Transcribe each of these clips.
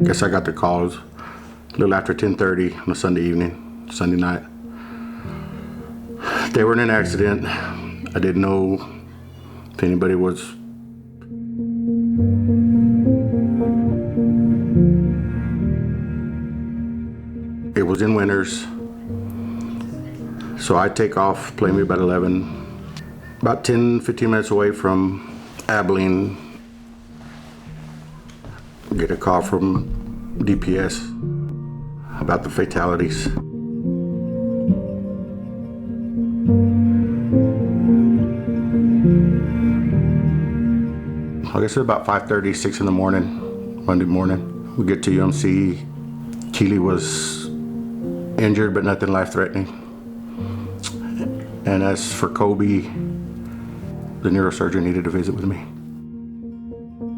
Guess I got the calls a little after 10:30 on a Sunday evening, Sunday night. They were in an accident. I didn't know if anybody was. It was in Winters. So I take off, play me about 11. About 10, 15 minutes away from Abilene, get a call from DPS about the fatalities. I guess it was about 5:30, 6 in the morning, Monday morning. We get to UMC. Keely was injured, but nothing life-threatening. And as for Kolbie, the neurosurgeon needed to visit with me.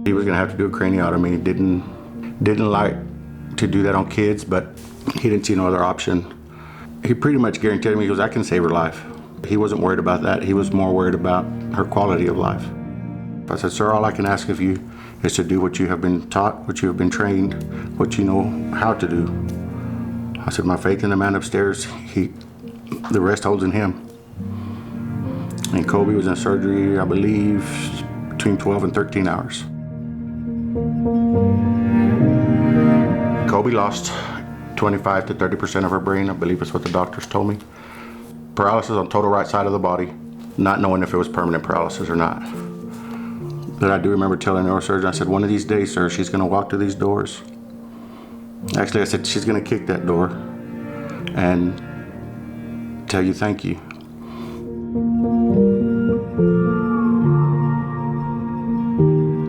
He was gonna have to do a craniotomy. Didn't like to do that on kids, but he didn't see no other option. He pretty much guaranteed me, he goes, I can save her life. He wasn't worried about that. He was more worried about her quality of life. I said, sir, all I can ask of you is to do what you have been taught, what you have been trained, what you know how to do. I said, my faith in the man upstairs, the rest holds in him. And Kolbie was in surgery, I believe, between 12 and 13 hours. Kolbie lost 25 to 30% of her brain, I believe is what the doctors told me. Paralysis on total right side of the body, not knowing if it was permanent paralysis or not. But I do remember telling the neurosurgeon, I said, one of these days, sir, she's gonna walk through these doors. Actually, I said, she's gonna kick that door and tell you thank you.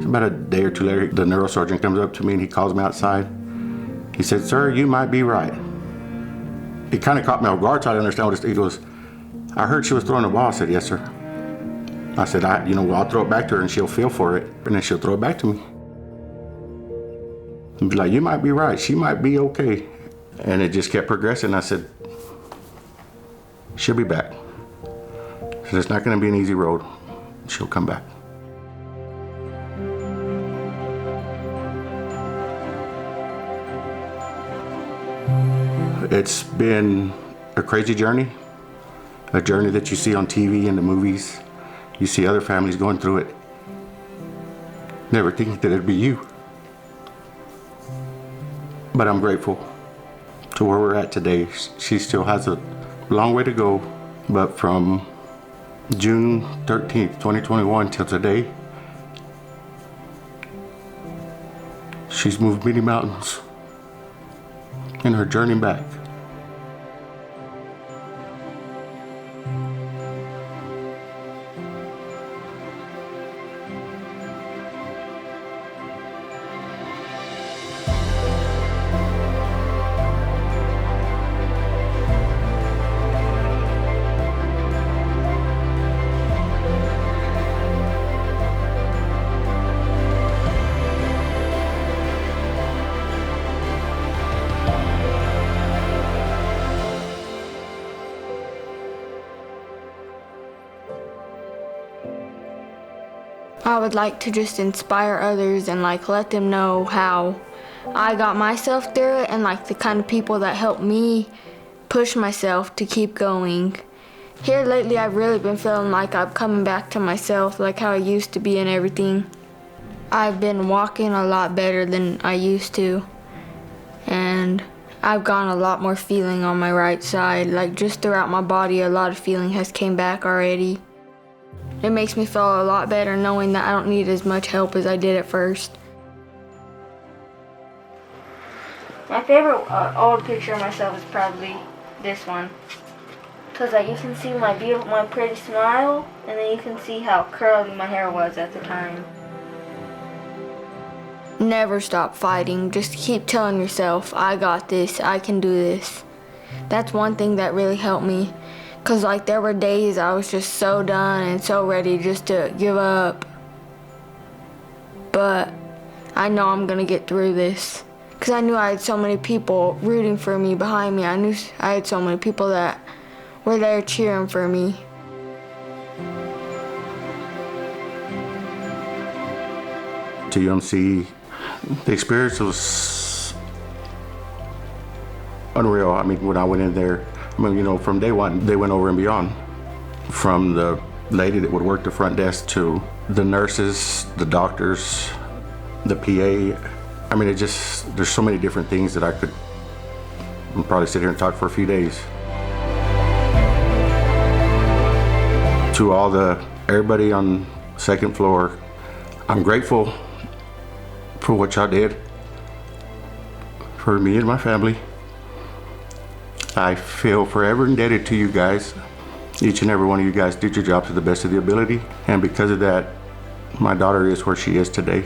About a day or two later, the neurosurgeon comes up to me and he calls me outside. He said, sir, you might be right. It kind of caught me off guard, so I didn't understand what he goes, I heard she was throwing a ball. I said, yes, sir. I said, I'll throw it back to her and she'll feel for it, and then she'll throw it back to me. And be like, you might be right, she might be okay. And it just kept progressing. I said, she'll be back. I said, it's not gonna be an easy road. She'll come back. It's been a crazy journey, a journey that you see on TV and the movies. You see other families going through it. Never thinking that it'd be you. But I'm grateful to where we're at today. She still has a long way to go, but from June 13th, 2021 till today, she's moved many mountains in her journey back. I would like to just inspire others and let them know how I got myself through it, and the kind of people that helped me push myself to keep going. Here lately I've really been feeling like I'm coming back to myself, like how I used to be and everything. I've been walking a lot better than I used to, and I've gotten a lot more feeling on my right side. Just throughout my body, a lot of feeling has came back already. It makes me feel a lot better knowing that I don't need as much help as I did at first. My favorite old picture of myself is probably this one. Because you can see my pretty smile, and then you can see how curly my hair was at the time. Never stop fighting. Just keep telling yourself, I got this, I can do this. That's one thing that really helped me. Because there were days I was just so done and so ready just to give up. But I know I'm going to get through this. Because I knew I had so many people rooting for me behind me. I knew I had so many people that were there cheering for me. To UMC, the experience was unreal. I mean, when I went in there, I mean, you know, from day one, they went over and beyond. From the lady that would work the front desk to the nurses, the doctors, the PA. I mean, there's so many different things that I could probably sit here and talk for a few days. To everybody on second floor, I'm grateful for what y'all did for me and my family. I feel forever indebted to you guys. Each and every one of you guys did your job to the best of the ability, and because of that, my daughter is where she is today.